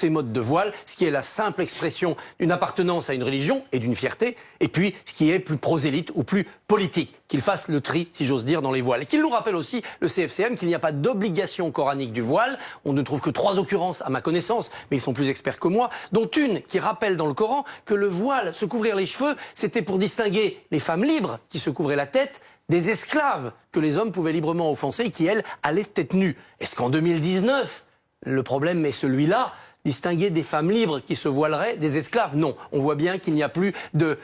ces modes de voile, ce qui est la simple expression d'une appartenance à une religion et d'une fierté, et puis ce qui est plus prosélyte ou plus politique, qu'il fasse le tri, si j'ose dire, dans les voiles. Et qu'il nous rappelle aussi, le CFCM, qu'il n'y a pas d'obligation coranique du voile. On ne trouve que 3 occurrences à ma connaissance, mais ils sont plus experts que moi, dont une qui rappelle dans le Coran que le voile, se couvrir les cheveux, c'était pour distinguer les femmes libres qui se couvraient la tête des esclaves que les hommes pouvaient librement offenser et qui, elles, allaient tête nue. Est-ce qu'en 2019, le problème est celui-là ? Distinguer des femmes libres qui se voileraient des esclaves? Non. On voit bien qu'il n'y a plus de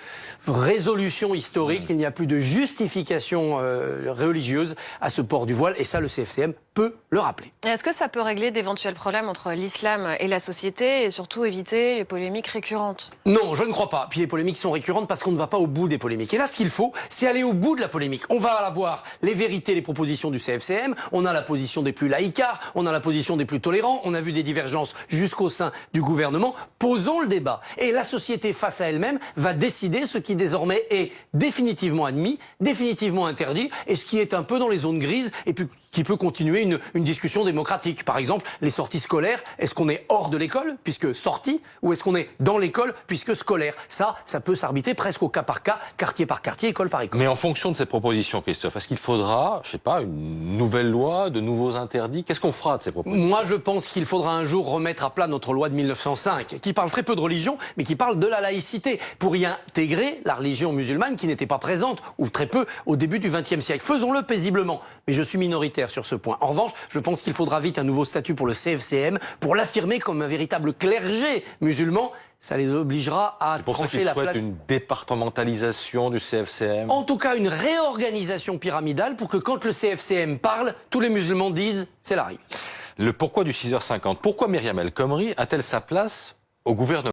résolution historique, qu'il n'y a plus de justification religieuse à ce port du voile. Et ça, le CFCM peut le rappeler. Est-ce que ça peut régler d'éventuels problèmes entre l'islam et la société et surtout éviter les polémiques récurrentes? Non, je ne crois pas. Puis les polémiques sont récurrentes parce qu'on ne va pas au bout des polémiques. Et là, ce qu'il faut, c'est aller au bout de la polémique. On va avoir les vérités, les propositions du CFCM, on a la position des plus laïcards, on a la position des plus tolérants, on a vu des divergences jusqu'au sein du gouvernement. Posons le débat. Et la société, face à elle-même, va décider ce qui désormais est définitivement admis, définitivement interdit, et ce qui est un peu dans les zones grises, et puis qui peut continuer une discussion démocratique. Par exemple, les sorties scolaires, est-ce qu'on est hors de l'école, puisque sortie, ou est-ce qu'on est dans l'école, puisque scolaire? Ça peut s'arbitrer presque au cas par cas, quartier par quartier, école par école. Mais en fonction de ces propositions, Christophe, est-ce qu'il faudra, je sais pas, une nouvelle loi, de nouveaux interdits? Qu'est-ce qu'on fera de ces propositions? Moi, je pense qu'il faudra un jour remettre à plat notre loi de 1905, qui parle très peu de religion, mais qui parle de la laïcité, pour y intégrer la religion musulmane qui n'était pas présente, ou très peu, au début du XXe siècle. Faisons-le paisiblement. Mais je suis minoritaire sur ce point. En revanche, je pense qu'il faudra vite un nouveau statut pour le CFCM, pour l'affirmer comme un véritable clergé musulman. Ça les obligera à trancher la place. C'est pour ça qu'ils souhaitent une départementalisation du CFCM. En tout cas, une réorganisation pyramidale pour que quand le CFCM parle, tous les musulmans disent c'est la règle. Le pourquoi du 6h50. Pourquoi Myriam El Khomri a-t-elle sa place au gouvernement?